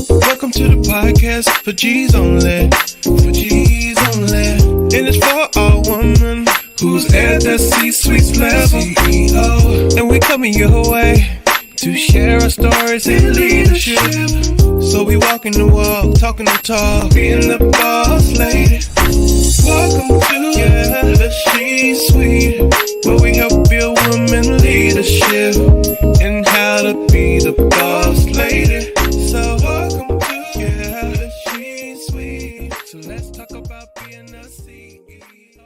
Welcome to the podcast for G's only. For G's only. And it's for all women who's at the C-suite level. CEO. And we coming your way to share our stories in leadership. So we walking the walk, talking the talk, being the boss lady. Welcome to the C-suite, where we help build women leadership and how to be the boss lady. So welcome to the C-suite. So let's talk about being a CEO.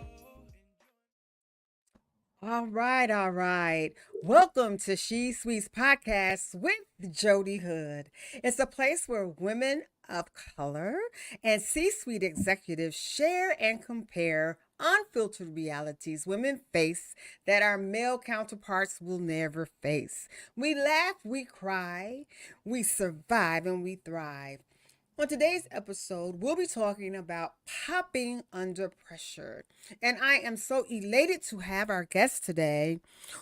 All right. Welcome to She Sweets Podcast with Jodi Hood. It's a place where women of color and C-suite executives share and compare unfiltered realities women face that our male counterparts will never face. We laugh, we cry, we survive, and we thrive. On today's episode, we'll be talking about popping under pressure. And I am so elated to have our guest today,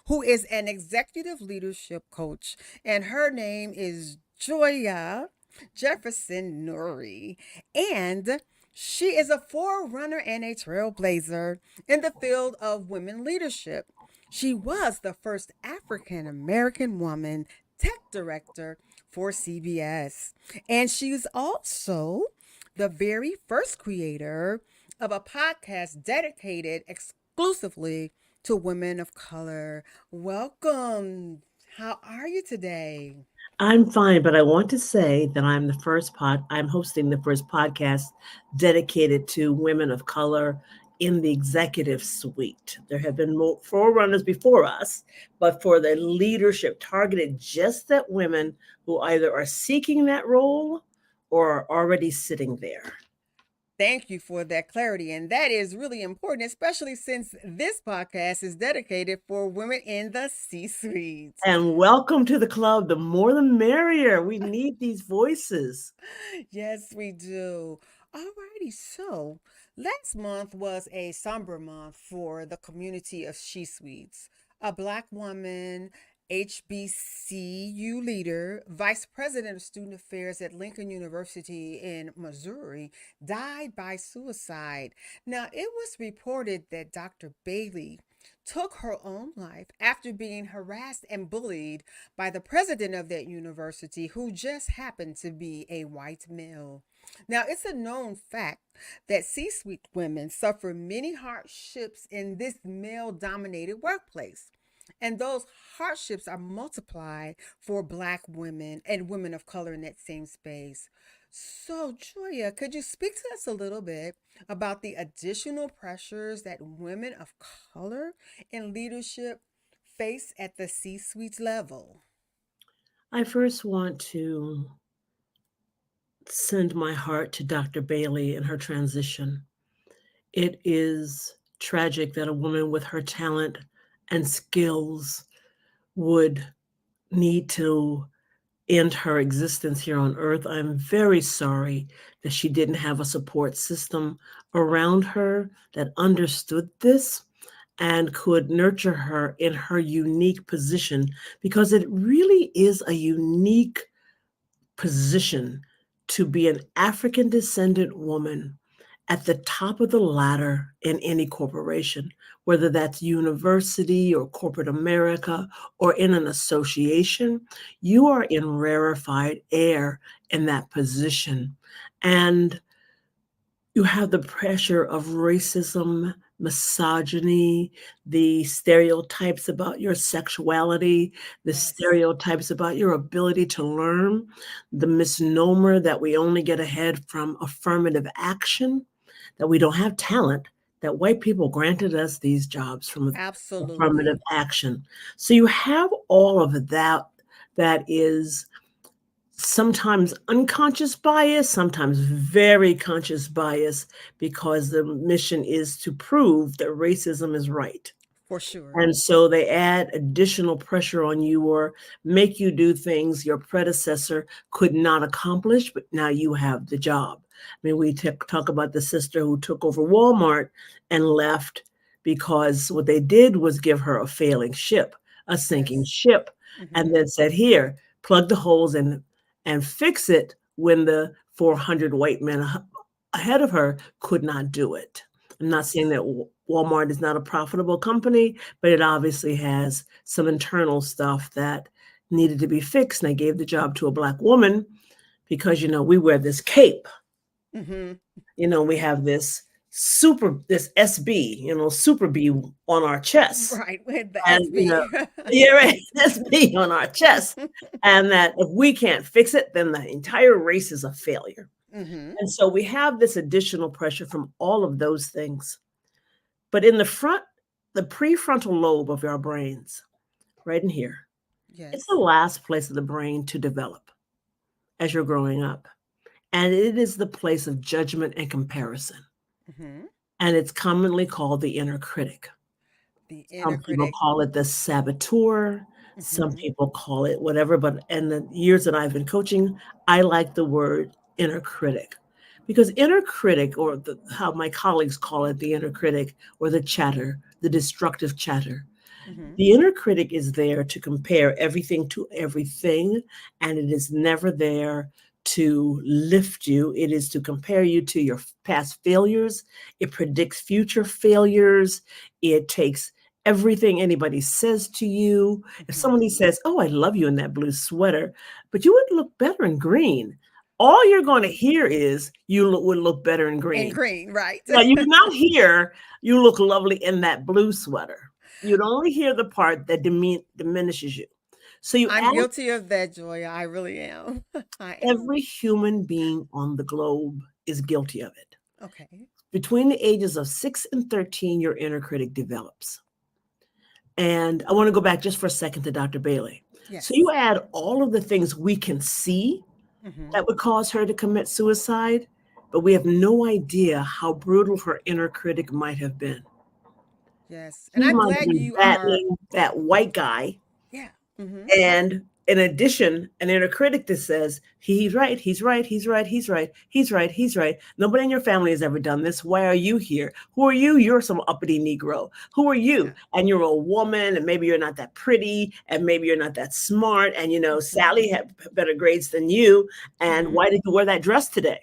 who is an executive leadership coach, and her name is Joia Jefferson Nuri. And she is a forerunner and a trailblazer in the field of women leadership. She was the first African American woman tech director for CBS. And she's also the very first creator of a podcast dedicated exclusively to women of color. Welcome. How are you today? I'm fine, but I want to say that I'm hosting the first podcast dedicated to women of color in the executive suite. There have been more forerunners before us, but for the leadership targeted just at women who either are seeking that role or are already sitting there. Thank you for that clarity. And that is really important, especially since this podcast is dedicated for women in the C-suite. And welcome to the club. The more the merrier. We need these voices. Yes, we do. Alrighty, so last month was a somber month for the community of She Suites. A Black woman, HBCU leader, vice president of student affairs at Lincoln University in Missouri, died by suicide. Now, it was reported that Dr. Bailey took her own life after being harassed and bullied by the president of that university, who just happened to be a white male. Now, it's a known fact that C suite women suffer many hardships in this male dominated workplace. And those hardships are multiplied for Black women and women of color in that same space. So, Joya, could you speak to us a little bit about the additional pressures that women of color in leadership face at the C suite level? I first want to send my heart to Dr. Bailey and her transition. It is tragic that a woman with her talent and skills would need to end her existence here on earth. I'm very sorry that she didn't have a support system around her that understood this and could nurture her in her unique position, because it really is a unique position to be an African descendant woman at the top of the ladder in any corporation, whether that's university or corporate America or in an association. You are in rarefied air in that position. And you have the pressure of racism, misogyny, the stereotypes about your sexuality, the Yes. stereotypes about your ability to learn, the misnomer that we only get ahead from affirmative action, that we don't have talent, that white people granted us these jobs from affirmative Absolutely. action. So you have all of that is sometimes unconscious bias, sometimes very conscious bias, because the mission is to prove that racism is right. For sure. And so they add additional pressure on you or make you do things your predecessor could not accomplish, but now you have the job. I mean, we talk about the sister who took over Walmart and left because what they did was give her a failing ship, a sinking Yes. ship, Mhm. and then said, here, plug the holes and fix it when the 400 white men ahead of her could not do it. I'm not saying that Walmart is not a profitable company, but it obviously has some internal stuff that needed to be fixed. And I gave the job to a Black woman because, we wear this cape. Mm-hmm. We have this SB, super B on our chest. Right, with the And, SB. yeah, right, SB on our chest. And that if we can't fix it, then the entire race is a failure. Mm-hmm. And so we have this additional pressure from all of those things. But in the prefrontal lobe of our brains, right in here, Yes. it's the last place of the brain to develop as you're growing up. And it is the place of judgment and comparison. Mm-hmm. And it's commonly called the inner critic. The inner Some people critic. call it the saboteur. Some Mm-hmm. people call it whatever. But in the years that I've been coaching, I like the word inner critic. Because inner critic, or how my colleagues call it, the inner critic, or the chatter, the destructive chatter. Mm-hmm. The inner critic is there to compare everything to everything, and it is never there to lift you. It is to compare you to your past failures. It predicts future failures. It takes everything anybody says to you. If Mm-hmm. somebody says, "Oh, I love you in that blue sweater, but you would look better in green," all you're going to hear is would look better in And green. green, right. Yeah, you do not hear you look lovely in that blue sweater. You'd only hear the part that diminishes you. So you I'm ask guilty of that, Joya. I really am. I am. every human being on the globe is guilty of it. Okay. Between the ages of 6 and 13, your inner critic develops. And I want to go back just for a second to Dr. Bailey. Yes. So you add all of the things we can see Mm-hmm. that would cause her to commit suicide, but we have no idea how brutal her inner critic might have been. Yes. And He I'm might have glad been you are. battling that white guy. Yeah. Mm-hmm. And in addition, an inner critic that says, he's right, he's right, he's right, he's right, he's right, he's right. Nobody in your family has ever done this. Why are you here? Who are you? You're some uppity Negro. Who are you? Yeah. And you're a woman, and maybe you're not that pretty, and maybe you're not that smart. And, Sally had better grades than you. And Mm-hmm. why did you wear that dress today?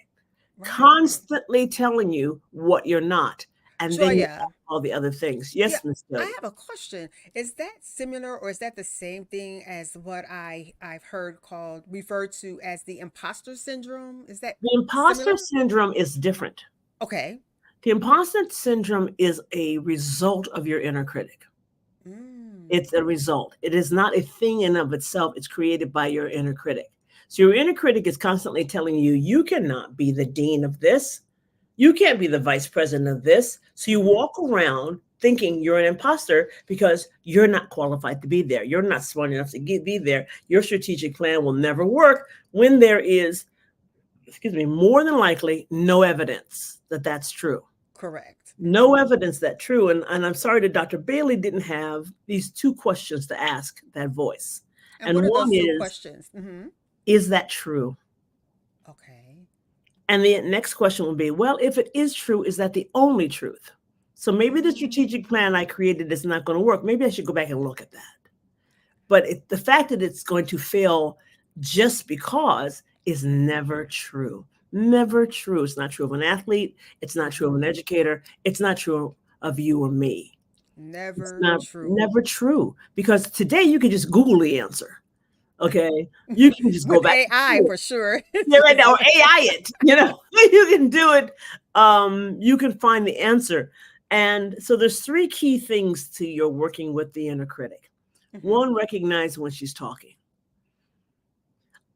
Right. Constantly telling you what you're not. And then you Joya. all the other things. Yeah, Yes, Miss I Jodi. have a question. Is that similar or is that the same thing as what I've heard referred to as the imposter syndrome? Is that The imposter similar? syndrome is different. Okay. The imposter syndrome is a result of your inner critic. Mm. It's a result. It is not a thing in of itself. It's created by your inner critic. So your inner critic is constantly telling you, you cannot be the dean of this. You can't be the vice president of this. So you walk around thinking you're an imposter because you're not qualified to be there. You're not smart enough to be there. Your strategic plan will never work when there is, more than likely, no evidence that that's true. Correct. No evidence that true. And I'm sorry that Dr. Bailey didn't have these two questions to ask that voice. And what And are one those two is, questions? Mm-hmm. is that true? Okay. And the next question will be, well, if it is true, is that the only truth? So maybe the strategic plan I created is not going to work. Maybe I should go back and look at that. But the fact that it's going to fail just because is never true. Never true. It's not true of an athlete. It's not true of an educator. It's not true of you or me. Never It's not true. never true. Because today you can just Google the answer. Okay. You can just go With back. AI for sure. Yeah, right now, AI it, you can do it. You can find the answer. And so there's three key things to your working with the inner critic. Mhm. One, recognize when she's talking.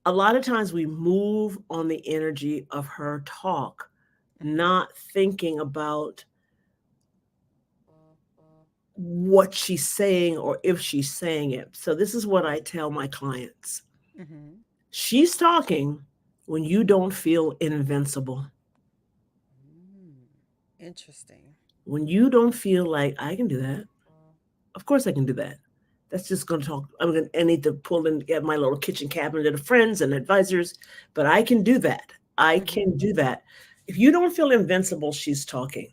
A lot of times we move on the energy of her talk, not thinking about what she's saying or if she's saying it. So this is what I tell my clients. Mhm. She's talking when you don't feel invincible. Interesting. When you don't feel like I can do that, of course I can do that. That's just going to talk. I need to pull in, get my little kitchen cabinet of friends and advisors, but I can do that. I can do that. If you don't feel invincible, she's talking,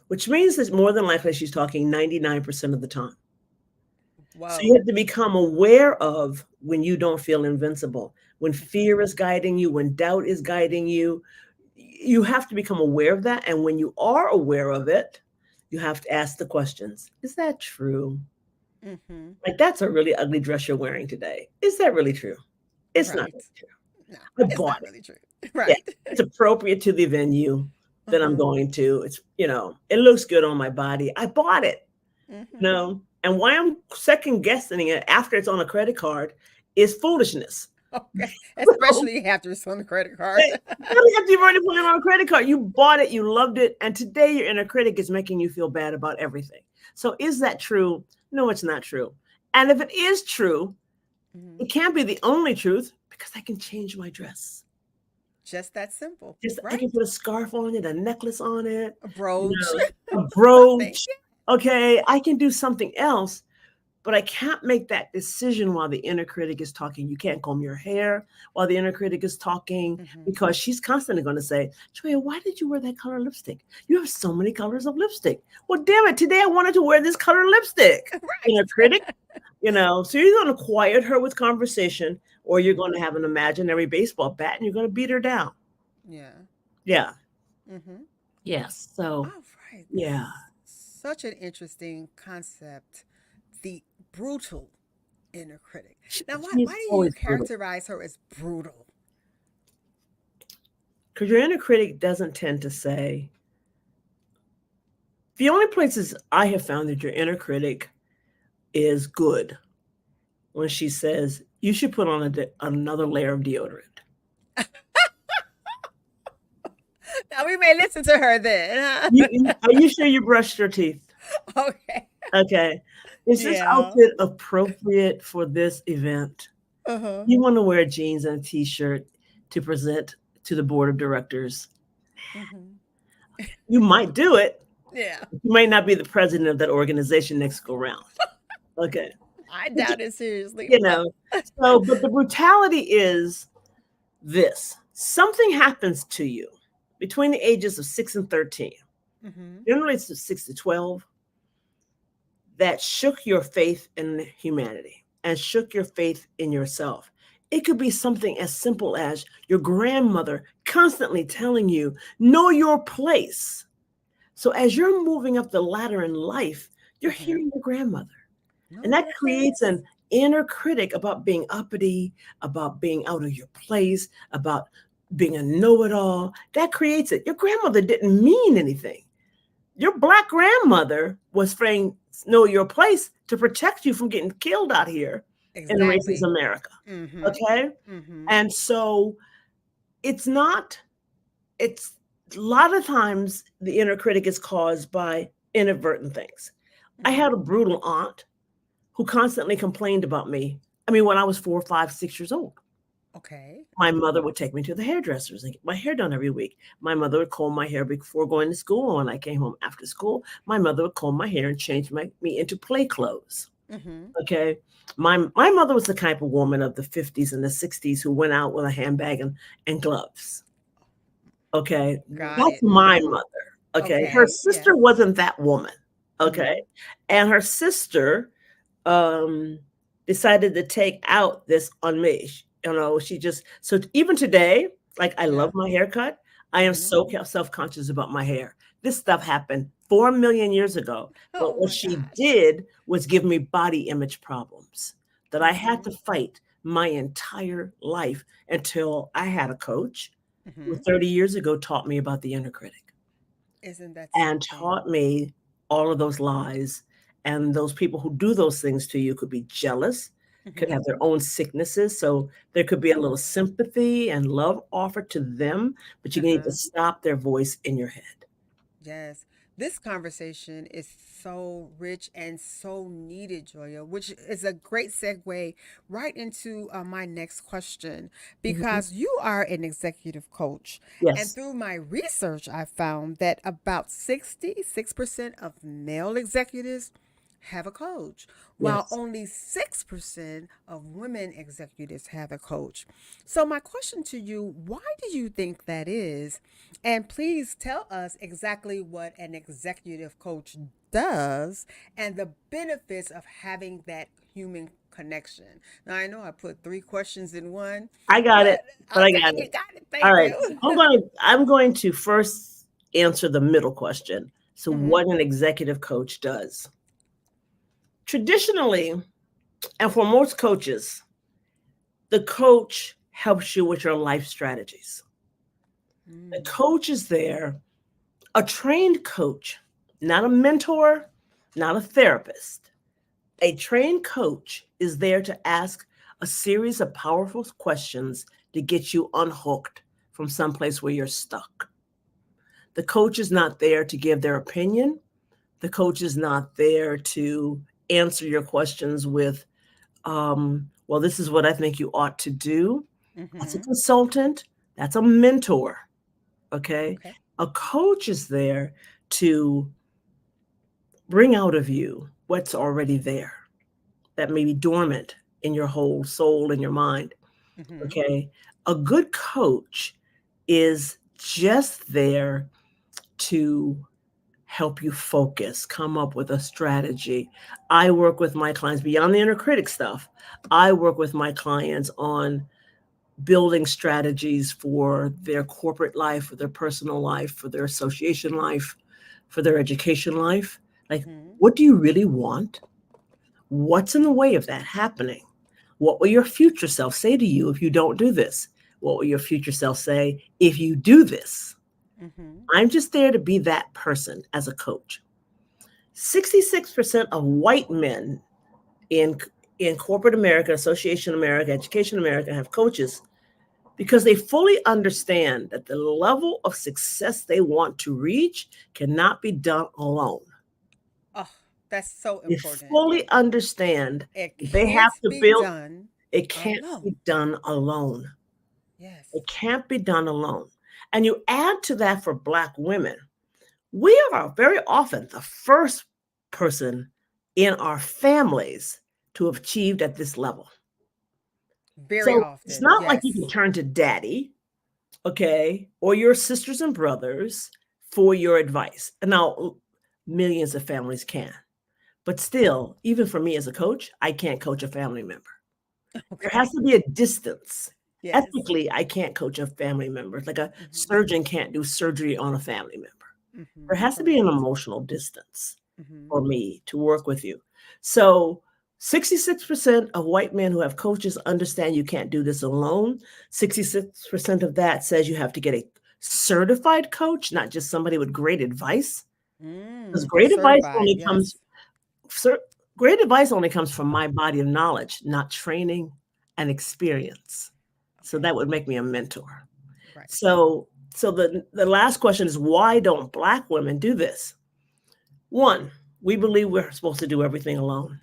which means that more than likely she's talking 99% of the time. So you Whoa. have to become aware of when you don't feel invincible, when fear is guiding you, when doubt is guiding you. You have to become aware of that. And when you are aware of it, you have to ask the questions. Is that true? Mm-hmm. Like, that's a really ugly dress you're wearing today. Is that really true? It's not Right. really true. No, I it's bought not it. really true. Yeah. Right. It's appropriate to the venue that I'm Uh-huh. going to. It's, it looks good on my body. I bought it. Mm-hmm. And why I'm second guessing it after it's on a credit card is foolishness. Okay. Especially after it's on the credit card. Really, after you've already put it on a credit card, you bought it, you loved it, and today your inner critic is making you feel bad about everything. So is that true? No, it's not true. And if it is true, Mhm. it can't be the only truth because I can change my dress. Just that simple. Just I can Right? put a scarf on it, a necklace on it, A you brooch. a Something. brooch. Okay, I can do something else, but I can't make that decision while the inner critic is talking. You can't comb your hair while the inner critic is talking Mm-hmm. because she's constantly going to say, Joya, why did you wear that color lipstick? You have so many colors of lipstick. Well, damn it, today I wanted to wear this color lipstick. Inner Right. critic, so you're going to quiet her with conversation or you're going Mm-hmm. to have an imaginary baseball bat and you're going to beat her down. Yeah. Yeah. Mm-hmm. Yes. So, All right. yeah. Such an interesting concept. The brutal inner critic. Now, She's why do you always brutal. characterize her as brutal? Because your inner critic doesn't tend to say, the only places I have found that your inner critic is good when she says, you should put on another layer of deodorant. Now we may listen to her then. Are you sure you brushed your teeth? Okay. Okay. Is this Yeah. outfit appropriate for this event? Uh-huh. You want to wear jeans and a t-shirt to present to the board of directors. Mm-hmm. You might do it. Yeah. You might not be the president of that organization next go round. Okay. I But doubt it seriously, you but know, but the brutality is this. Something happens to you between the ages of 6 and 13, mm-hmm. generally it's 6 to 12, that shook your faith in humanity and shook your faith in yourself. It could be something as simple as your grandmother constantly telling you, know your place. So as you're moving up the ladder in life, you're Mm-hmm. hearing your grandmother. Know And that your creates place. an inner critic about being uppity, about being out of your place, about being a know it all. That creates it. Your grandmother didn't mean anything. Your Black grandmother was saying, know your place to protect you from getting killed out here in racist Exactly. America. Mm-hmm. Okay. Mm-hmm. And so it's not, it's a lot of times the inner critic is caused by inadvertent things. I Mm-hmm. had a brutal aunt who constantly complained about me. I mean, when I was 4, 5, 6 years old, Okay. my mother would take me to the hairdressers and get my hair done every week. My mother would comb my hair before going to school. When I came home after school, my mother would comb my hair and change me into play clothes. Mm-hmm. Okay. My mother was the type of woman of the 50s and the 60s who went out with a handbag and gloves. Okay. Got That's it. my Mm-hmm. mother. Okay. Her Okay. sister Yes. wasn't that woman. Okay. Mm-hmm. And her sister um, decided to take out this on me. She just, so even today, like I love Yeah. my haircut. I am Mm-hmm. so self-conscious about my hair. This stuff happened 4 million years ago. But Oh what my she gosh. did was give me body image problems that I had Mm-hmm. to fight my entire life until I had a coach who Mm-hmm. 30 years ago taught me about the inner critic Isn't that and something? taught me all of those lies. And those people who do those things to you could be jealous, could Mm-hmm. have their own sicknesses. So there could be a little sympathy and love offered to them, but you need to Uh-huh. stop their voice in your head. Yes. This conversation is so rich and so needed, Joya, which is a great segue right into my next question. Mhm. Because you are an executive coach. And Yes, through my research, I found that about 66% of male executives have a coach, while yes. only 6% of women executives have a coach. So, my question to you, why do you think that is? And please tell us exactly what an executive coach does and the benefits of having that human connection. Now, I know I put three questions in one, I got it, but but I okay, got you it. got it. All Thank right. you. I'm going to first answer the middle question. So, Hmm. what an executive coach does. Traditionally, and for most coaches, the coach helps you with your life strategies. The Mm. coach is there, a trained coach, not a mentor, not a therapist. A trained coach is there to ask a series of powerful questions to get you unhooked from someplace where you're stuck. The coach is not there to give their opinion. The coach is not there to answer your questions with, well, this is what I think you ought to do. That's a Hmm. consultant. That's a mentor. Okay. Okay. A coach is there to bring out of you what's already there that may be dormant in your whole soul and your mind. Hmm. Okay. A good coach is just there to help you focus, come up with a strategy. I work with my clients beyond the inner critic stuff. I work with my clients on building strategies for their corporate life, for their personal life, for their association life, for their education life. Like, Hmm. what do you really want? What's in the way of that happening? What will your future self say to you if you don't do this? What will your future self say if you do this? Hmm. I'm just there to be that person as a coach. 66% of white men in in corporate America, association America, education America have coaches because they fully understand that the level of success they want to reach cannot be done alone. Oh, that's so They important. fully understand It they can't have to be build, done it can't be alone. done alone. Yes. It can't be done alone. And you add to that for Black women, we are very often the first person in our families to have achieved at this level. Very So it's often. not like you can Yes. turn to daddy, okay, or your sisters and brothers for your advice. And now millions of families can. But still, even for me as a coach, I can't coach a family member. There has Okay. to be a distance. Yes. Ethically, I can't coach a family member. Like a Hmm. surgeon can't do surgery on a family member. There Hmm. has to be an Correct. emotional distance Hmm. for me to work with you. So 66% of white men who have coaches understand you can't do this alone. 66% of that says you have to get a certified coach, not just somebody with great advice. Because Mm. great advice Certified. only comes, Yes. cer- great advice only comes from my body of knowledge, not training and experience. So Okay. that would make me a mentor. Right. So the last question is, why don't Black women do this? One, we believe we're supposed to do everything alone.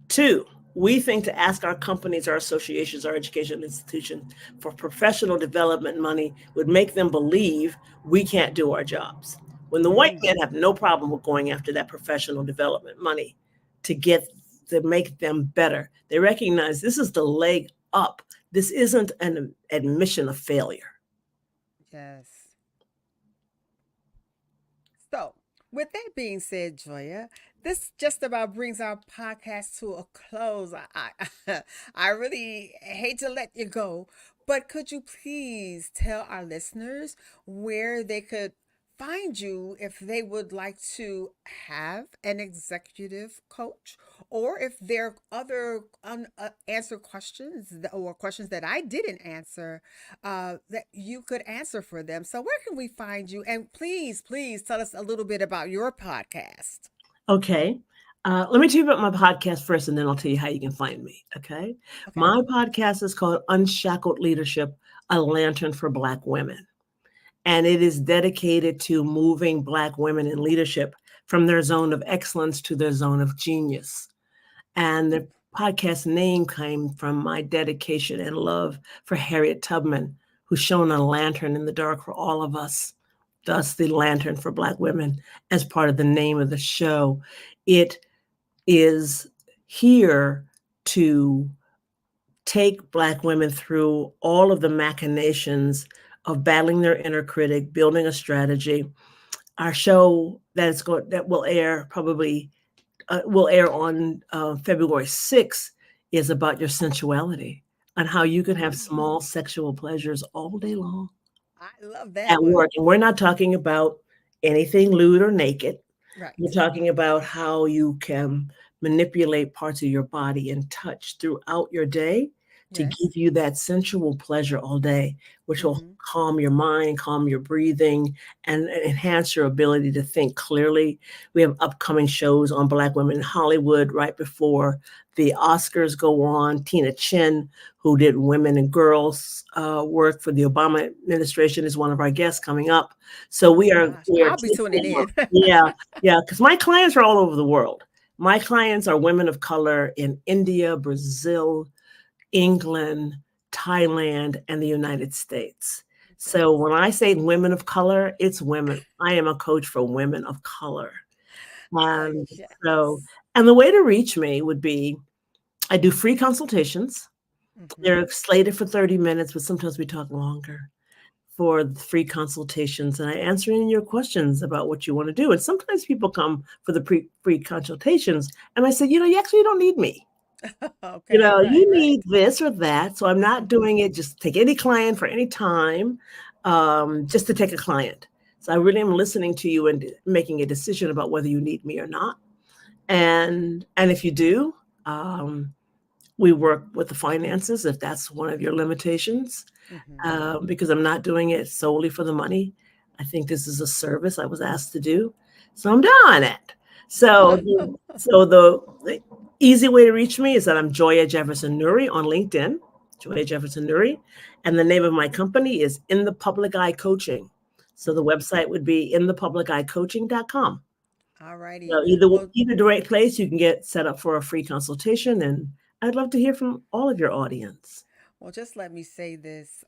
Two, we think to ask our companies, our associations, our education institutions for professional development money would make them believe we can't do our jobs. When the white Mm. men have no problem with going after that professional development money to get to make them better, they recognize this is the leg up. This isn't an admission of failure. Yes. So, with that being said, Joya, this just about brings our podcast to a close. I really hate to let you go, but could you please tell our listeners where they could find you if they would like to have an executive coach, or if there are other unanswered questions or questions that I didn't answer that you could answer for them. So, where can we find you? And please, please tell us a little bit about your podcast. Okay. Let me tell you about my podcast first, and then I'll tell you how you can find me. Okay. Okay. My podcast is called Unshackled Leadership, a Lantern for Black Women. And it is dedicated to moving Black women in leadership from their zone of excellence to their zone of genius. And the podcast name came from my dedication and love for Harriet Tubman, who shone a lantern in the dark for all of us, thus the Lantern for Black Women as part of the name of the show. It is here to take Black women through all of the machinations of battling their inner critic, building a strategy. Our show that will air probably will air on February 6th is about your sensuality and how you can have small sexual pleasures all day long I love that at one. work. And we're not talking about anything lewd or naked. We're Right. talking about how you can manipulate parts of your body and touch throughout your day to Yes. give you that sensual pleasure all day, which will Mm-hmm. calm your mind, calm your breathing, and enhance your ability to think clearly. We have upcoming shows on Black women in Hollywood right before the Oscars go on. Tina Chin, who did Women and Girls work for the Obama administration, is one of our guests coming up. So Oh gosh, we are I'll be taking tuning over. in. Yeah, yeah, because my clients are all over the world. My clients are women of color in India, Brazil, England, Thailand, and the United States. So when I say women of color, it's women. I am a coach for women of color. And so, Yes. and the way to reach me would be I do free consultations. Mm-hmm. They're slated for 30 minutes, but sometimes we talk longer for the free consultations. And I answer any of your questions about what you want to do. And sometimes people come for the free consultations. And I say, you actually don't need me. Okay, right, You right. need this or that. So I'm not doing it just take any client for any time, just to take a client. So I really am listening to you and making a decision about whether you need me or not. And if you do, um, we work with the finances if that's one of your limitations, Mm-hmm. because I'm not doing it solely for the money. I think this is a service I was asked to do, so I'm doing it. So, the easy way to reach me is that I'm Joia Jefferson Nuri on LinkedIn, Joia Jefferson Nuri, and the name of my company is In the Public Eye Coaching. So the website would be inthepubliceyecoaching.com. All righty. So either Well, either direct place, you can get set up for a free consultation, and I'd love to hear from all of your audience. well, just let me say this,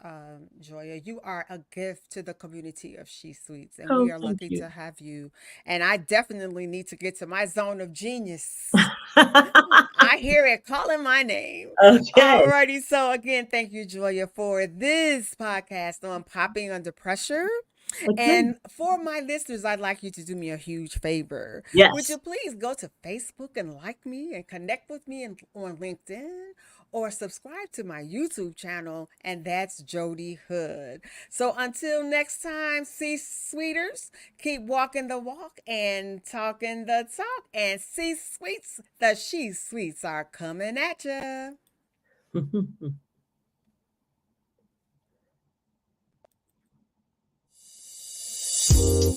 Joya. You are a gift to the community of She Sweets, and we Oh, are thank lucky you. to have you. And I definitely need to get to my zone of genius. I hear it calling my name. Okay. Alrighty. So again, thank you, Joya, for this podcast on popping under pressure. Okay. And for my listeners, I'd like you to do me a huge favor. Would Yes. you please go to Facebook and like me and connect with me on LinkedIn or subscribe to my YouTube channel, and that's Jodi Hood. So until next time, see sweeters, keep walking the walk and talking the talk, and see sweets, the she sweets are coming at you.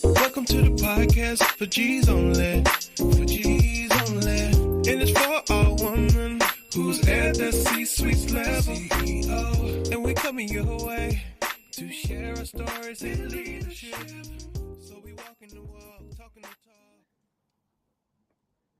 Welcome to the podcast for G's only. For G's only. And it's for all women who's at the C-suite level. CEO. And we coming your way to share our stories in leadership.